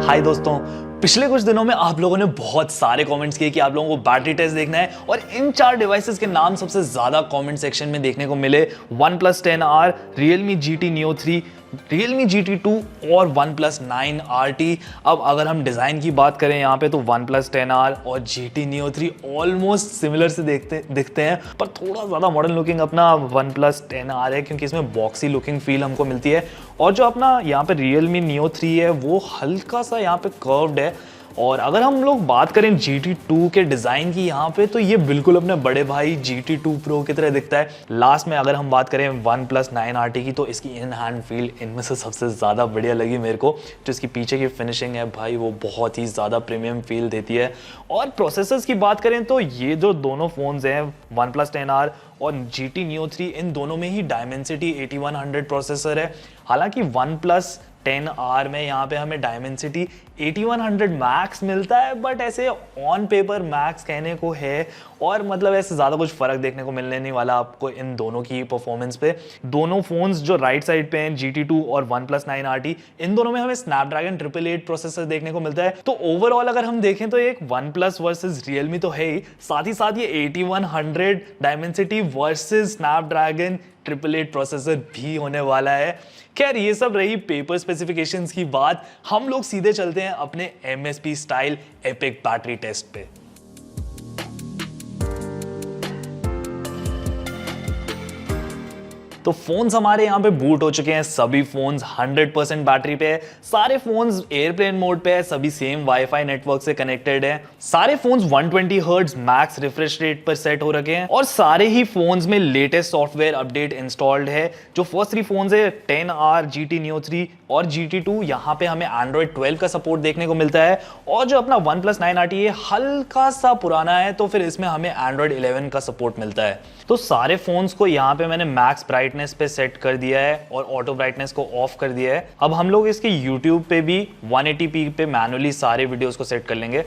हाय दोस्तों, पिछले कुछ दिनों में आप लोगों ने बहुत सारे कमेंट्स किए कि आप लोगों को बैटरी टेस्ट देखना है और इन चार डिवाइसेस के नाम सबसे ज्यादा कमेंट सेक्शन में देखने को मिले OnePlus 10R, Realme GT Neo 3, Realme GT 2 और OnePlus 9 RT। अब अगर हम डिज़ाइन की बात करें यहाँ पे तो OnePlus 10R और GT Neo 3 ऑलमोस्ट सिमिलर से दिखते हैं, पर थोड़ा ज़्यादा मॉडर्न लुकिंग अपना OnePlus 10R है क्योंकि इसमें बॉक्सी लुकिंग फील हमको मिलती है। और जो अपना यहाँ पे Realme Neo 3 है वो हल्का सा यहाँ पे कर्व्ड है। और अगर हम लोग बात करें GT2 के डिज़ाइन की यहाँ पे तो ये बिल्कुल अपने बड़े भाई GT2 Pro की तरह दिखता है। लास्ट में अगर हम बात करें OnePlus 9 RT की तो इसकी इन हैंड फील इनमें से सबसे ज़्यादा बढ़िया लगी मेरे को। जो इसकी पीछे की फिनिशिंग है भाई वो बहुत ही ज़्यादा प्रीमियम फील देती है। और प्रोसेसर्स की बात करें तो ये जो दोनों फ़ोन्स हैं OnePlus 10R और GT Neo 3 इन दोनों में ही Dimensity 8100 प्रोसेसर है। हालांकि OnePlus 10R में यहाँ पे हमें Dimensity 8100 मैक्स मिलता है, बट ऐसे ऑन पेपर मैक्स कहने को है और मतलब ऐसे ज़्यादा कुछ फ़र्क देखने को मिलने नहीं वाला आपको इन दोनों की परफॉर्मेंस पे। दोनों फ़ोन्स जो राइट साइड पे हैं GT2 और OnePlus 9 RT, इन दोनों में हमें Snapdragon 888 प्रोसेसर देखने को मिलता है। तो ओवरऑल अगर हम देखें तो एक OnePlus वर्सेस Realme तो है ही, साथ ही साथ ये 8100 Dimensity वर्सेस Snapdragon 888 प्रोसेसर भी होने वाला है। खैर ये सब रही पेपर स्पेसिफिकेशंस की बात, हम लोग सीधे चलते हैं अपने MSP style epic battery test पे। तो फोन्स हमारे यहाँ पे बूट हो चुके हैं। सभी फोन्स 100% बैटरी पे है, सारे फोन्स एयरप्लेन मोड पे है, सभी सेम वाईफाई नेटवर्क से कनेक्टेड है, सारे phones 120 hertz max refresh rate पर सेट हो रखे हैं और सारे ही फोन्स में लेटेस्ट सॉफ्टवेयर अपडेट इंस्टॉल्ड है। जो फर्स्ट 3 फोन्स है 10R, GT Neo 3 और GT2, यहाँ पे हमें Android 12 का सपोर्ट देखने को मिलता है। और जो अपना OnePlus 9 RT है हल्का सा पुराना है तो फिर इसमें हमें Android 11 का सपोर्ट मिलता है। तो सारे फोन्स को यहाँ पे मैंने मैक्स ब्राइटनेस पे सेट कर दिया है और ऑटो ब्राइटनेस को ऑफ कर दिया है। अब हम लोग इसके YouTube पे भी 180p पे मैनुअली सारे वीडियोस को सेट कर लेंगे।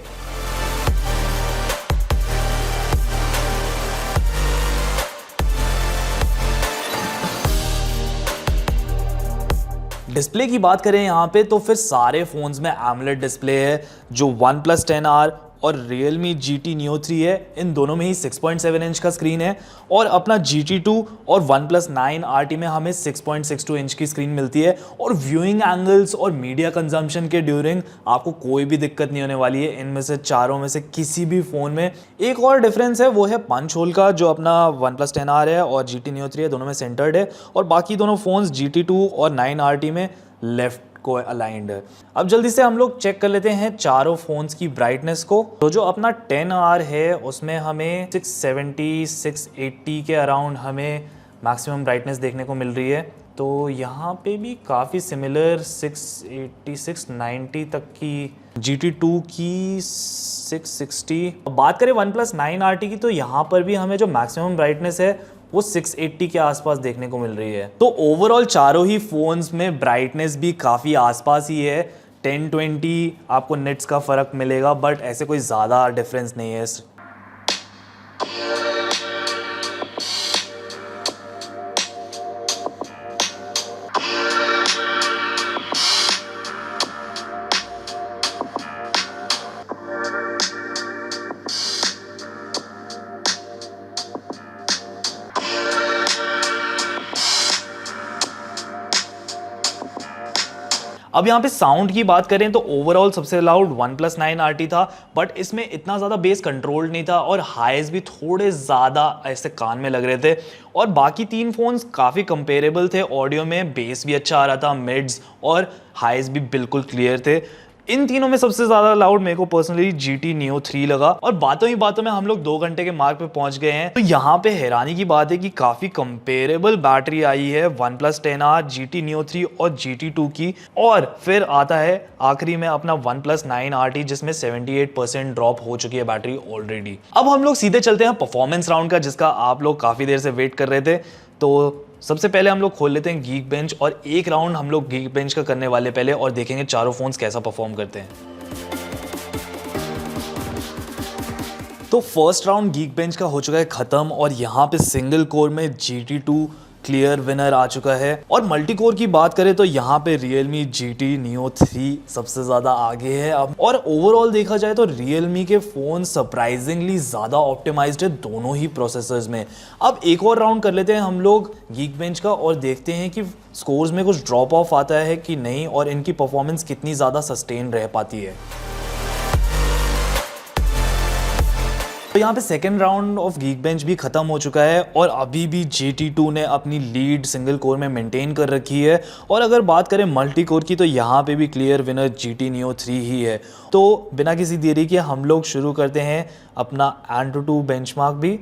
डिस्प्ले की बात करें यहाँ पे तो फिर सारे फोन्स में AMOLED डिस्प्ले है। जो OnePlus 10R और Realme GT Neo 3 है इन दोनों में ही 6.7 इंच का स्क्रीन है और अपना GT2 और OnePlus 9 RT में हमें 6.62 इंच की स्क्रीन मिलती है। और व्यूइंग एंगल्स और मीडिया कंजम्पशन के ड्यूरिंग आपको कोई भी दिक्कत नहीं होने वाली है इनमें से चारों में से किसी भी फ़ोन में। एक और डिफरेंस है वो है पंच होल का, जो अपना OnePlus 10R है और GT Neo 3 है दोनों में सेंटर्ड है और बाकी दोनों फोन्स GT2 और 9 RT में लेफ्ट को अलाइंड है। अब जल्दी से हम लोग चेक कर लेते हैं चारों फोन्स की ब्राइटनेस को। तो जो अपना 10R है उसमें हमें 670 680 के अराउंड हमें मैक्सिमम ब्राइटनेस देखने को मिल रही है। तो यहाँ पे भी काफ़ी सिमिलर 680 690 तक की, GT2 की 660। बात करें OnePlus 9 RT की तो यहाँ पर भी हमें जो मैक्सिमम ब्राइटनेस है वो 680 के आसपास देखने को मिल रही है। तो ओवरऑल चारों ही फोन्स में ब्राइटनेस भी काफ़ी आसपास ही है। 1020 आपको निट्स का फ़र्क मिलेगा बट ऐसे कोई ज़्यादा डिफरेंस नहीं है। अब यहाँ पे साउंड की बात करें तो ओवरऑल सबसे लाउड OnePlus 9 RT था, बट इसमें इतना ज़्यादा बेस कंट्रोल्ड नहीं था और हाइज भी थोड़े ज़्यादा ऐसे कान में लग रहे थे। और बाकी 3 फोन्स काफ़ी कंपेरेबल थे ऑडियो में, बेस भी अच्छा आ रहा था, मिड्स और हाइज भी बिल्कुल क्लियर थे। इन तीनों में सबसे ज्यादा लाउड मेरे को पर्सनली GT Neo 3 लगा। और बातों ही बातों में हम लोग 2 घंटे के मार्क पे पहुंच गए हैं। तो यहाँ पे हैरानी की बात है कि काफी कंपेरेबल बैटरी आई है OnePlus 10R, GT Neo 3 और GT2 की। और फिर आता है आखिरी में अपना OnePlus 9 RT जिसमें 78% ड्रॉप हो चुकी है बैटरी ऑलरेडी। अब हम लोग सीधे चलते हैं परफॉर्मेंस राउंड का, जिसका आप लोग काफी देर से वेट कर रहे थे। तो सबसे पहले हम लोग खोल लेते हैं Geekbench और एक राउंड हम लोग Geekbench का करने वाले पहले और देखेंगे चारों फोन्स कैसा परफॉर्म करते हैं। तो फर्स्ट राउंड Geekbench का हो चुका है खत्म और यहाँ पे सिंगल कोर में GT2 क्लियर विनर आ चुका है। और मल्टी कोर की बात करें तो यहाँ पे Realme GT Neo 3 सबसे ज़्यादा आगे है अब। और ओवरऑल देखा जाए तो Realme के फ़ोन सरप्राइजिंगली ज़्यादा ऑप्टिमाइज्ड है दोनों ही प्रोसेसर्स में। अब एक और राउंड कर लेते हैं हम लोग Geekbench का और देखते हैं कि स्कोर्स में कुछ ड्रॉप ऑफ आता है कि नहीं और इनकी परफॉर्मेंस कितनी ज़्यादा सस्टेन रह पाती है। तो यहाँ पे सेकेंड राउंड ऑफ Geekbench भी खत्म हो चुका है और अभी भी GT2 ने अपनी लीड सिंगल कोर में मेंटेन कर रखी है। और अगर बात करें मल्टी कोर की तो यहाँ पे भी क्लियर विनर GT Neo 3 ही है। तो बिना किसी देरी के हम लोग शुरू करते हैं अपना AnTuTu बेंचमार्क भी।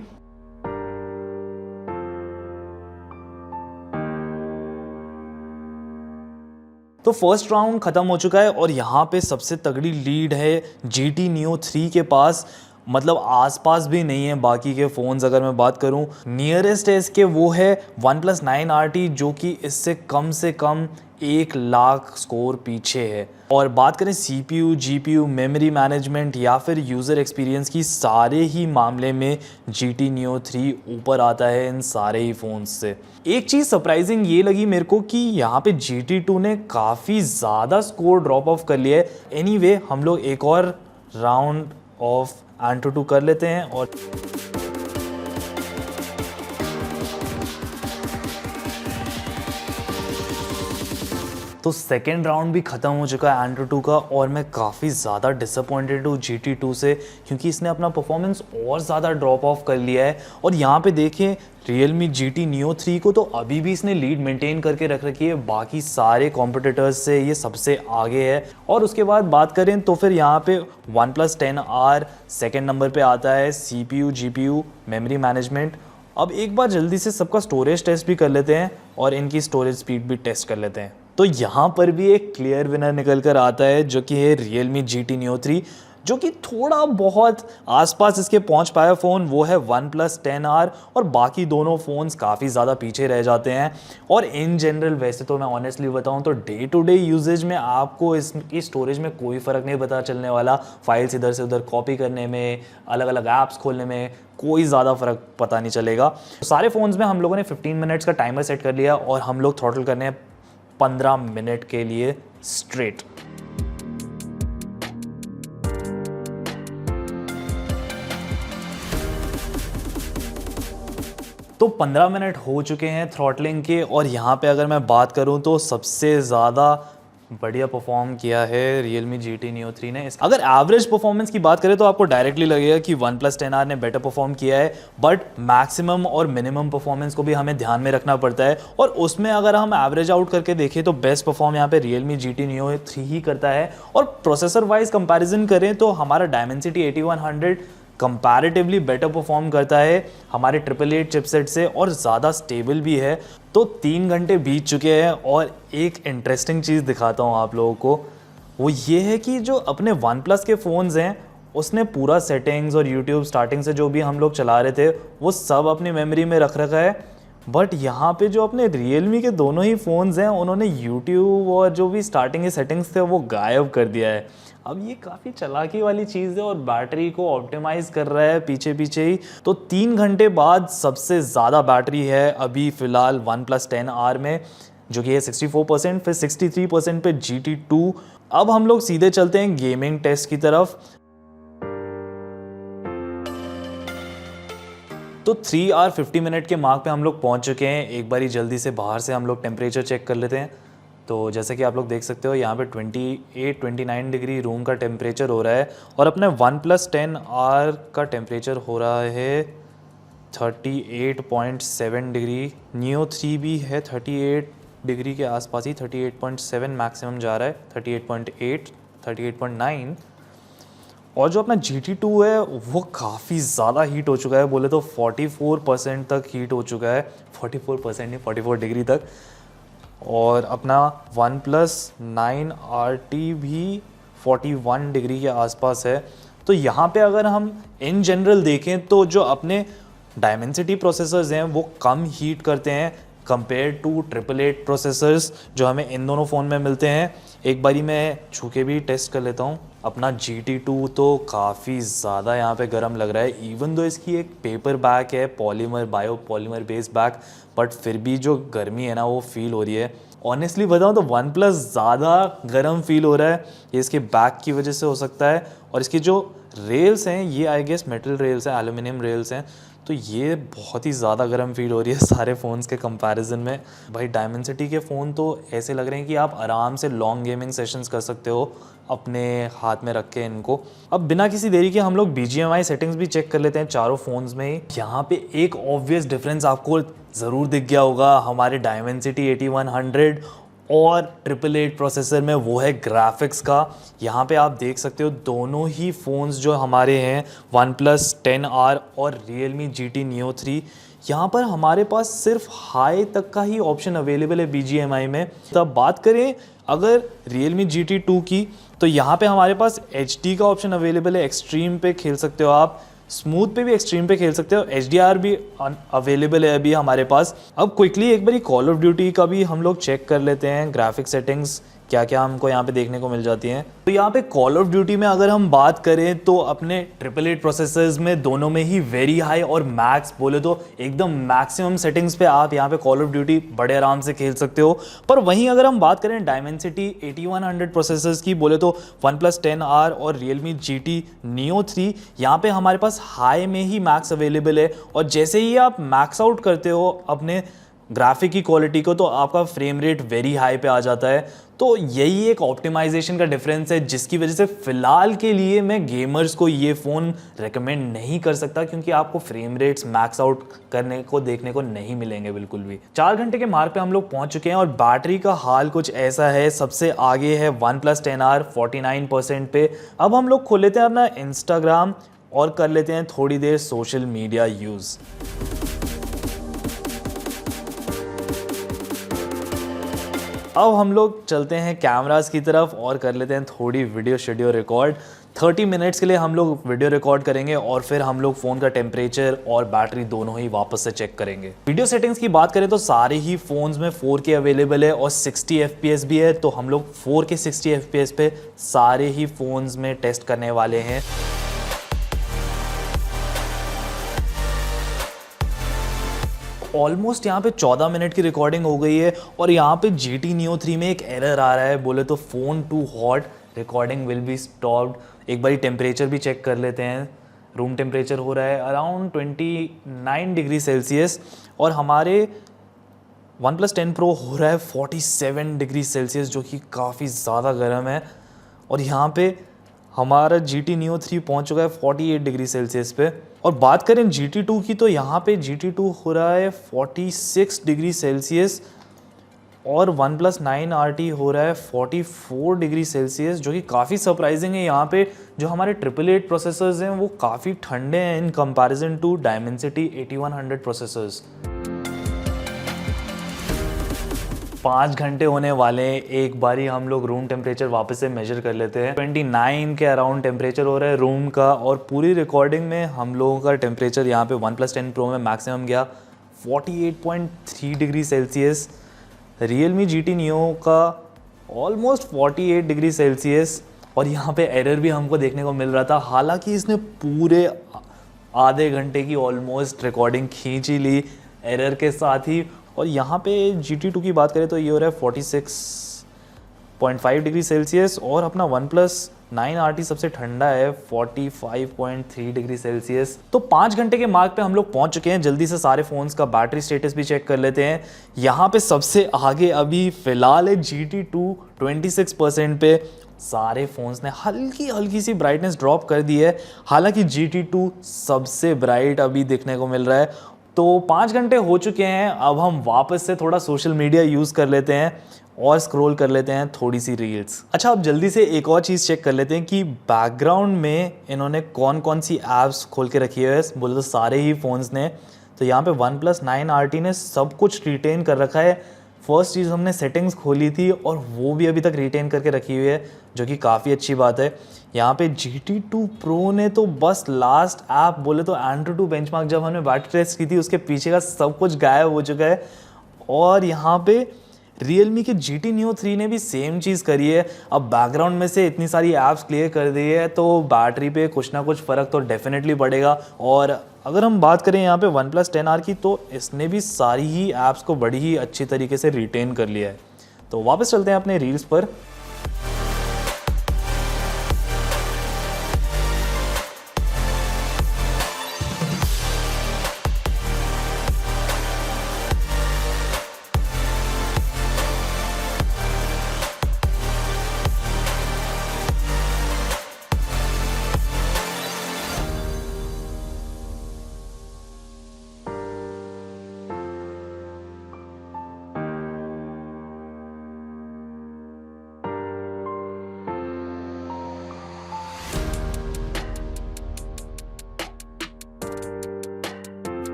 तो फर्स्ट राउंड खत्म हो चुका है और यहाँ पे सबसे तगड़ी लीड है GT Neo 3 के पास, मतलब आसपास भी नहीं है बाकी के फ़ोन्स। अगर मैं बात करूं नियरेस्ट है इसके वो है OnePlus 9RT जो कि इससे कम से कम 1 लाख स्कोर पीछे है। और बात करें CPU, GPU, मेमोरी मैनेजमेंट या फिर यूज़र एक्सपीरियंस की, सारे ही मामले में GT Neo 3 ऊपर आता है इन सारे ही फ़ोन्स से। एक चीज़ सरप्राइजिंग ये लगी मेरे को कि यहाँ पे GT2 ने काफ़ी ज़्यादा स्कोर ड्रॉप ऑफ कर लिया है। एनीवे हम लोग एक और राउंड ऑफ AnTuTu कर लेते हैं। और तो सेकेंड राउंड भी ख़त्म हो चुका है AnTuTu का और मैं काफ़ी ज़्यादा डिसअपॉइंटेड हूँ GT2 से, क्योंकि इसने अपना परफॉर्मेंस और ज़्यादा ड्रॉप ऑफ कर लिया है। और यहाँ पे देखें Realme GT Neo 3 को तो अभी भी इसने लीड मेंटेन करके रख रखी है, बाकी सारे कॉम्पिटिटर्स से ये सबसे आगे है। और उसके बाद बात करें तो फिर यहाँ पे OnePlus 10R सेकेंड नंबर पे आता है, CPU, GPU, मेमोरी मैनेजमेंट। अब एक बार जल्दी से सबका स्टोरेज टेस्ट भी कर लेते हैं और इनकी स्टोरेज स्पीड भी टेस्ट कर लेते हैं। तो यहाँ पर भी एक क्लियर विनर निकल कर आता है जो कि है Realme GT Neo 3, जो कि थोड़ा बहुत आसपास इसके पहुंच पाया फ़ोन वो है OnePlus 10R और बाकी दोनों फ़ोन्स काफ़ी ज़्यादा पीछे रह जाते हैं। और इन जनरल वैसे तो मैं ऑनेस्टली बताऊं तो डे टू डे यूजेज में आपको इसकी स्टोरेज में कोई फ़र्क नहीं पता चलने वाला। फाइल्स इधर से उधर कॉपी करने में, अलग अलग ऐप्स खोलने में कोई ज़्यादा फ़र्क पता नहीं चलेगा। सारे फ़ोन्स में हम लोगों ने 15 मिनट्स का टाइमर सेट कर लिया और हम लोग थ्रॉटल करने हैं 15 मिनट के लिए स्ट्रेट। तो 15 मिनट हो चुके हैं थ्रॉटलिंग के और यहाँ पे अगर मैं बात करूँ तो सबसे ज़्यादा बढ़िया परफॉर्म किया है Realme GT Neo 3 ने। अगर एवरेज परफॉर्मेंस की बात करें तो आपको डायरेक्टली लगेगा कि OnePlus 10R ने बेटर परफॉर्म किया है, बट मैक्सिमम और मिनिमम परफॉर्मेंस को भी हमें ध्यान में रखना पड़ता है। और उसमें अगर हम एवरेज आउट करके देखें तो बेस्ट परफॉर्म यहाँ पे Realme GT Neo 3 ही करता है। और प्रोसेसर वाइज कंपैरिजन करें तो हमारा Dimensity 8100 कंपैरेटिवली बेटर परफॉर्म करता है हमारे 888 चिपसेट से और ज़्यादा स्टेबल भी है। तो 3 घंटे बीत चुके हैं और एक इंटरेस्टिंग चीज़ दिखाता हूँ आप लोगों को, वो ये है कि जो अपने OnePlus के फ़ोन्स हैं उसने पूरा सेटिंग्स और YouTube स्टार्टिंग से जो भी हम लोग चला रहे थे वो सब अपनी मेमोरी में रख रखा है। बट यहाँ पे जो अपने Realme के दोनों ही फ़ोन्स हैं उन्होंने YouTube और जो भी स्टार्टिंग के सेटिंग्स थे वो गायब कर दिया है। अब ये काफ़ी चालाकी वाली चीज़ है और बैटरी को ऑप्टिमाइज़ कर रहा है पीछे पीछे ही। तो 3 घंटे बाद सबसे ज़्यादा बैटरी है अभी फ़िलहाल OnePlus 10R में, जो कि है 64%, फिर 63% पे GT2। अब हम लोग सीधे चलते हैं गेमिंग टेस्ट की तरफ। तो 3 आवर 50 मिनट के मार्क पे हम लोग पहुंच चुके हैं। एक बारी जल्दी से बाहर से हम लोग टेम्परेचर चेक कर लेते हैं। तो जैसे कि आप लोग देख सकते हो यहाँ पे 28-29 डिग्री रूम का टेम्परेचर हो रहा है और अपने OnePlus 10R का टेम्परेचर हो रहा है 38.7 डिग्री। Neo 3 भी है 38 डिग्री के आसपास ही, 38.7 मैक्सिमम जा रहा है, 38.8, 38.9। और जो अपना GT2 है वो काफ़ी ज़्यादा हीट हो चुका है, बोले तो 44% तक हीट हो चुका है, 44% नहीं 44 डिग्री तक। और अपना OnePlus 9RT भी 41 डिग्री के आसपास है। तो यहाँ पे अगर हम इन जनरल देखें तो जो अपने Dimensity प्रोसेसर्स हैं वो कम हीट करते हैं कंपेयर टू 888 प्रोसेसर्स जो हमें इन दोनों फ़ोन में मिलते हैं। एक बारी मैं छू के भी टेस्ट कर लेता हूँ। अपना GT2 तो काफ़ी ज़्यादा यहाँ पे गर्म लग रहा है। इवन दो इसकी एक पेपर बैक है, polymer bio polymer based back, but फिर भी जो गर्मी है ना वो फील हो रही है। ऑनेस्टली बताऊँ तो वन प्लस ज़्यादा गर्म फील हो रहा है, ये इसके बैक की वजह से हो सकता है। और इसकी जो रेल्स हैं ये आई गेस मेटल रेल्स हैं, एल्यूमिनियम रेल्स हैं, तो ये बहुत ही ज़्यादा गर्म फील हो रही है सारे फ़ोन्स के कंपैरिजन में। भाई डायमेंसिटी के फ़ोन तो ऐसे लग रहे हैं कि आप आराम से लॉन्ग गेमिंग सेशंस कर सकते हो अपने हाथ में रख के इनको। अब बिना किसी देरी के हम लोग BGMI सेटिंग्स भी चेक कर लेते हैं चारों फ़ोन्स में ही। यहाँ पे एक ऑब्वियस डिफरेंस आपको ज़रूर दिख गया होगा हमारे डायमेंसिटी 8100 और 888 प्रोसेसर में, वो है ग्राफिक्स का। यहाँ पे आप देख सकते हो दोनों ही फ़ोन्स जो हमारे हैं OnePlus 10R और Realme GT Neo 3, यहाँ पर हमारे पास सिर्फ हाई तक का ही ऑप्शन अवेलेबल है BGMI में। तब बात करें अगर Realme GT2 की, तो यहाँ पे हमारे पास HD का ऑप्शन अवेलेबल है, एक्सट्रीम पे खेल सकते हो आप, स्मूथ पे भी एक्सट्रीम पे खेल सकते हो, HDR भी अवेलेबल है अभी हमारे पास। अब क्विकली एक बारी कॉल ऑफ ड्यूटी का भी हम लोग चेक कर लेते हैं, ग्राफिक सेटिंग्स क्या क्या हमको यहाँ पे देखने को मिल जाती हैं। तो यहाँ पे कॉल ऑफ ड्यूटी में अगर हम बात करें तो अपने 888 प्रोसेसर्स में दोनों में ही वेरी हाई और मैक्स बोले तो एकदम मैक्सिमम सेटिंग्स पे आप यहाँ पे कॉल ऑफ ड्यूटी बड़े आराम से खेल सकते हो। पर वहीं अगर हम बात करें डायमेंसिटी 8100 प्रोसेसर्स की बोले तो OnePlus 10R और Realme GT Neo 3, यहाँ पे हमारे पास हाई में ही मैक्स अवेलेबल है। और जैसे ही आप मैक्स आउट करते हो अपने ग्राफिक की क्वालिटी को तो आपका फ्रेम रेट वेरी हाई पे आ जाता है। तो यही एक ऑप्टिमाइजेशन का डिफरेंस है जिसकी वजह से फ़िलहाल के लिए मैं गेमर्स को ये फ़ोन रेकमेंड नहीं कर सकता, क्योंकि आपको फ्रेम रेट्स मैक्स आउट करने को देखने को नहीं मिलेंगे बिल्कुल भी। 4 घंटे के मार्क पे हम लोग पहुंच चुके हैं और बैटरी का हाल कुछ ऐसा है। सबसे आगे है OnePlus 10R 49% पे। अब हम लोग खोल लेते हैं अपना इंस्टाग्राम और कर लेते हैं थोड़ी देर सोशल मीडिया यूज़। अब हम लोग चलते हैं कैमरास की तरफ और कर लेते हैं थोड़ी वीडियो शेडियो रिकॉर्ड। 30 मिनट्स के लिए हम लोग वीडियो रिकॉर्ड करेंगे और फिर हम लोग फ़ोन का टेम्परेचर और बैटरी दोनों ही वापस से चेक करेंगे। वीडियो सेटिंग्स की बात करें तो सारे ही फ़ोन्स में 4K अवेलेबल है और 60 FPS भी है, तो हम लोग 4K 60 FPS पे सारे ही फ़ोन्स में टेस्ट करने वाले हैं। ऑलमोस्ट यहाँ पे 14 मिनट की रिकॉर्डिंग हो गई है और यहाँ पे GT Neo 3 में एक एरर आ रहा है, बोले तो phone too hot, recording will be stopped. एक बारी टेम्परेचर भी चेक कर लेते हैं। रूम टेम्परेचर हो रहा है अराउंड 29 डिग्री सेल्सियस और हमारे OnePlus 10 Pro हो रहा है 47 डिग्री सेल्सियस, जो कि काफ़ी ज़्यादा गर्म है। और यहाँ पे हमारा GT Neo 3 पहुँच चुका है 48 डिग्री सेल्सियस पे। और बात करें GT2 की तो यहाँ पे GT2 हो रहा है 46 डिग्री सेल्सियस और OnePlus 9RT हो रहा है 44 डिग्री सेल्सियस, जो कि काफ़ी सरप्राइजिंग है। यहाँ पे जो हमारे 888 प्रोसेसर्स हैं वो काफ़ी ठंडे हैं in comparison to Dimensity 8100 processors. 5 घंटे होने वाले हैं, एक बारी हम लोग रूम टेम्परेचर वापस से मेजर कर लेते हैं। 29 के अराउंड टेम्परेचर हो रहा है रूम का और पूरी रिकॉर्डिंग में हम लोगों का टेम्परेचर यहाँ पे OnePlus 10 Pro में मैक्सिमम गया 48.3 degree Celsius. Realme GT Neo का ऑलमोस्ट 48 डिग्री सेल्सियस और यहाँ पे एरर भी हमको देखने को मिल रहा था। हालांकि इसने पूरे आधे घंटे की ऑलमोस्ट रिकॉर्डिंग खींच ही ली एरर के साथ ही। और यहाँ पे GT2 की बात करें तो ये हो रहा है 46.5 डिग्री सेल्सियस और अपना OnePlus 9RT सबसे ठंडा है 45.3 डिग्री सेल्सियस। तो 5 घंटे के मार्क पे हम लोग पहुंच चुके हैं। जल्दी से सारे फ़ोन्स का बैटरी स्टेटस भी चेक कर लेते हैं। यहाँ पे सबसे आगे अभी फ़िलहाल है GT2 26% पे। सारे फ़ोन्स ने हल्की हल्की सी ब्राइटनेस ड्रॉप कर दी है, हालांकि GT2 सबसे ब्राइट अभी देखने को मिल रहा है। तो 5 घंटे हो चुके हैं, अब हम वापस से थोड़ा सोशल मीडिया यूज़ कर लेते हैं और स्क्रॉल कर लेते हैं थोड़ी सी रील्स। अच्छा, अब जल्दी से एक और चीज़ चेक कर लेते हैं कि बैकग्राउंड में इन्होंने कौन कौन सी ऐप्स खोल के रखी है। बोले तो सारे ही फ़ोन्स ने। तो यहाँ पे OnePlus 9RT ने सब कुछ रिटेन कर रखा है। फर्स्ट चीज़ हमने सेटिंग्स खोली थी और वो भी अभी तक रिटेन करके रखी हुई है, जो कि काफ़ी अच्छी बात है। यहाँ पे GT2 Pro ने तो बस लास्ट ऐप बोले तो Android 2 बेंचमार्क जब हमने बैटरी टेस्ट की थी उसके पीछे का सब कुछ गायब हो चुका है। और यहाँ पे Realme के GT Neo 3 ने भी सेम चीज़ करी है। अब बैकग्राउंड में से इतनी सारी ऐप्स क्लियर कर दी है तो बैटरी पे कुछ ना कुछ फ़र्क तो डेफिनेटली पड़ेगा। और अगर हम बात करें यहाँ पे OnePlus 10R की, तो इसने भी सारी ही ऐप्स को बड़ी ही अच्छी तरीके से रिटेन कर लिया है। तो वापस चलते हैं अपने रील्स पर।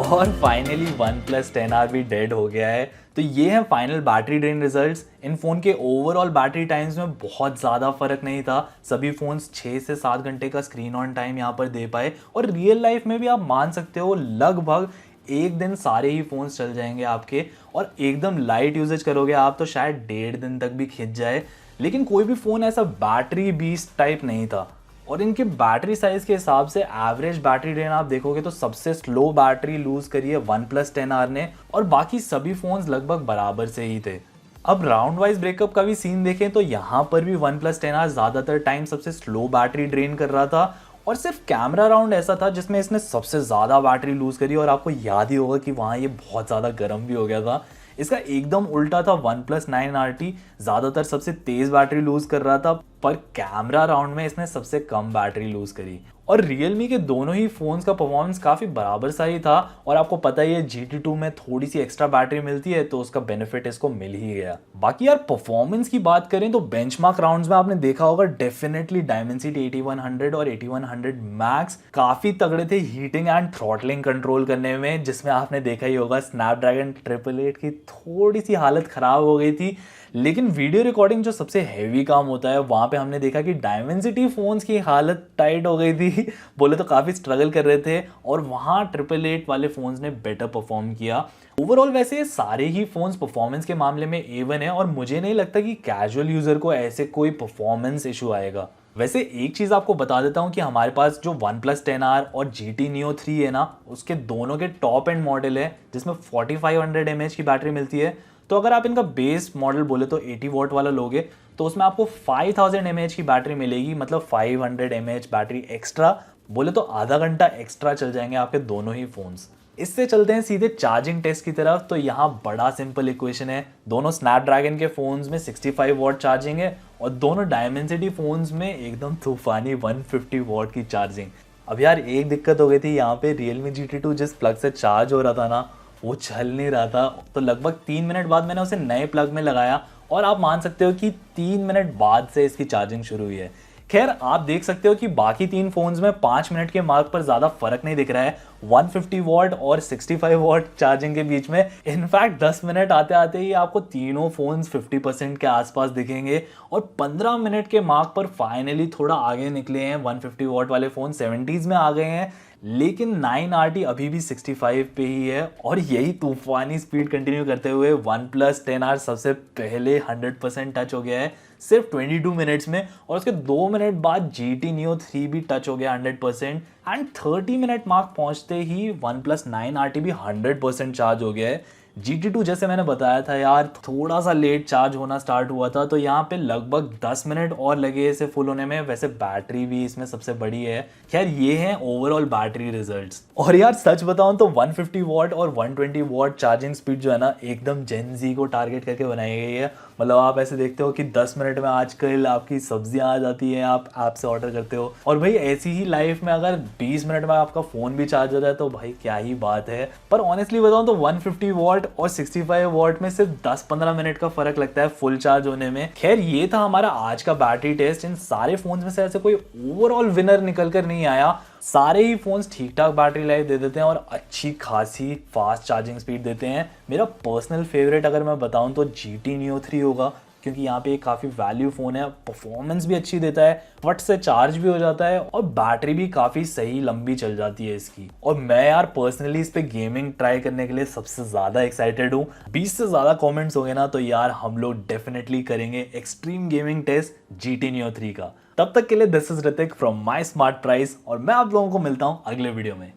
और फाइनली OnePlus 10R भी डेड हो गया है। तो ये है फाइनल बैटरी ड्रेन रिजल्ट्स। इन फ़ोन के ओवरऑल बैटरी टाइम्स में बहुत ज़्यादा फर्क नहीं था। सभी फ़ोन्स 6 से 7 घंटे का स्क्रीन ऑन टाइम यहाँ पर दे पाए, और रियल लाइफ में भी आप मान सकते हो लगभग एक दिन सारे ही फ़ोन्स चल जाएंगे आपके, और एकदम लाइट यूजेज करोगे आप तो शायद 1.5 दिन तक भी खिंच जाए। लेकिन कोई भी फ़ोन ऐसा बैटरी बीस्ट टाइप नहीं था। और इनके बैटरी साइज के हिसाब से एवरेज बैटरी ड्रेन आप देखोगे तो सबसे स्लो बैटरी लूज करी है OnePlus 10R ने, और बाकी सभी फोन्स लगभग बराबर से ही थे। अब राउंड वाइज ब्रेकअप का भी सीन देखें तो यहाँ पर भी OnePlus 10R ज्यादातर टाइम सबसे स्लो बैटरी ड्रेन कर रहा था, और सिर्फ कैमरा राउंड ऐसा था जिसमें इसने सबसे ज्यादा बैटरी लूज करी। और आपको याद ही होगा कि वहाँ ये बहुत ज्यादा गर्म भी हो गया था। इसका एकदम उल्टा था OnePlus 9RT, ज्यादातर सबसे तेज बैटरी लूज कर रहा था, पर कैमरा राउंड में इसने सबसे कम बैटरी लूज करी। और Realme के दोनों ही फोन्स का परफॉर्मेंस काफी बराबर सा ही था, और आपको पता ही है GT2 में थोड़ी सी एक्स्ट्रा बैटरी मिलती है तो उसका बेनिफिट इसको मिल ही गया। बाकी यार परफॉर्मेंस की बात करें तो बेंचमार्क राउंड्स में आपने देखा होगा डेफिनेटली Dimensity 8100 और 8100 Max काफी तगड़े थे हीटिंग एंड थ्रॉटलिंग कंट्रोल करने में, जिसमें आपने देखा ही होगा स्नैपड्रैगन 888 की थोड़ी सी हालत खराब हो गई थी। लेकिन वीडियो रिकॉर्डिंग जो सबसे हैवी काम होता है वहां पे हमने देखा कि Dimensity फोन्स की हालत टाइट हो गई थी बोले तो काफी स्ट्रगल कर रहे थे, और वहां 888 वाले फोन्स ने बेटर परफॉर्म किया। ओवरऑल वैसे सारे ही फोन्स परफॉर्मेंस के मामले में A1 है, और मुझे नहीं लगता कि कैजुअल यूजर को ऐसे कोई परफॉर्मेंस इशू आएगा। वैसे एक चीज आपको बता देता हूं कि हमारे पास जो OnePlus 10R और GT Neo 3 है ना, उसके दोनों के टॉप एंड मॉडल है जिसमें 4500 mAh की बैटरी मिलती है। तो अगर आप इनका बेस मॉडल बोले तो 80 वॉट वाला लोगे तो उसमें आपको 5000 mAh की बैटरी मिलेगी, मतलब 500 mAh बैटरी एक्स्ट्रा, बोले तो आधा घंटा एक्स्ट्रा चल जाएंगे आपके दोनों ही फोन्स। इससे चलते हैं सीधे चार्जिंग टेस्ट की तरफ। तो यहाँ बड़ा सिंपल इक्वेशन है, दोनों स्नैपड्रैगन के फोन्स में 65 वॉट चार्जिंग है, और दोनों Dimensity फोन्स में एकदम तूफानी 150 वॉट की चार्जिंग। अब यार एक दिक्कत हो गई थी यहाँ पे, Realme GT2 जिस प्लग से चार्ज हो रहा था ना वो चल नहीं रहा था। तो लगभग 3 मिनट बाद मैंने उसे नए प्लग में लगाया, और आप मान सकते हो कि 3 मिनट बाद से इसकी चार्जिंग शुरू हुई है। खैर आप देख सकते हो कि बाकी 3 फोन्स में 5 मिनट के मार्क पर ज्यादा फर्क नहीं दिख रहा है 150 वॉट और 65 वॉट चार्जिंग के बीच में। इनफैक्ट 10 मिनट आते आते ही आपको तीनों फोन्स 50% के आसपास दिखेंगे, और 15 मिनट के मार्क पर फाइनली थोड़ा आगे निकले हैं 150 वॉट वाले फोन 70s में आ गए हैं। लेकिन 9RT अभी भी 65 पे ही है, और यही तूफानी स्पीड कंटिन्यू करते हुए OnePlus 10R सबसे पहले 100% टच हो गया है सिर्फ 22 मिनट्स में, और उसके 2 मिनट बाद GT Neo 3 भी टच हो गया 100%, एंड 30 मिनट मार्क पहुंचते ही OnePlus 9RT भी 100% चार्ज हो गया है। GT2 जैसे मैंने बताया था यार थोड़ा सा लेट चार्ज होना स्टार्ट हुआ था, तो यहाँ पे लगभग 10 मिनट और लगे इसे फुल होने में। वैसे बैटरी भी इसमें सबसे बड़ी है। खैर ये हैं ओवरऑल बैटरी रिजल्ट्स। और यार सच बताऊं तो 150 वॉट और 120 वॉट चार्जिंग स्पीड जो है ना एकदम जेन जी को टारगेट करके बनाई गई है। मतलब आप ऐसे देखते हो कि 10 मिनट में आजकल आपकी सब्जियां आ जाती हैं, आप ऐप से ऑर्डर करते हो, और भाई ऐसी ही लाइफ में अगर 20 मिनट में आपका फोन भी चार्ज हो जाए तो भाई क्या ही बात है। पर ऑनेस्टली बताऊं तो 150 वॉट और 65 वॉट में सिर्फ 10-15 मिनट का फर्क लगता है फुल चार्ज होने में। खैर ये था हमारा आज का बैटरी टेस्ट। इन सारे फोन्स में से ऐसे कोई ओवरऑल विनर निकल कर नहीं आया। सारे ही फोन्स ठीक ठाक बैटरी लाइफ दे देते हैं और अच्छी खासी फास्ट चार्जिंग स्पीड देते हैं। मेरा पर्सनल फेवरेट अगर मैं बताऊं तो GT Neo 3 होगा। क्योंकि यहाँ पे काफ़ी वैल्यू फ़ोन है, परफॉर्मेंस भी अच्छी देता है, फट से चार्ज भी हो जाता है और बैटरी भी काफ़ी सही लंबी चल जाती है इसकी। और मैं यार पर्सनली इस पे गेमिंग ट्राई करने के लिए सबसे ज़्यादा एक्साइटेड हूँ। 20 से ज़्यादा कमेंट्स हो गए ना तो यार हम लोग डेफिनेटली करेंगे extreme gaming test GT Neo 3 का। तब तक के लिए this is Hrithik from my smart price और मैं आप लोगों को मिलता हूँ अगले वीडियो में।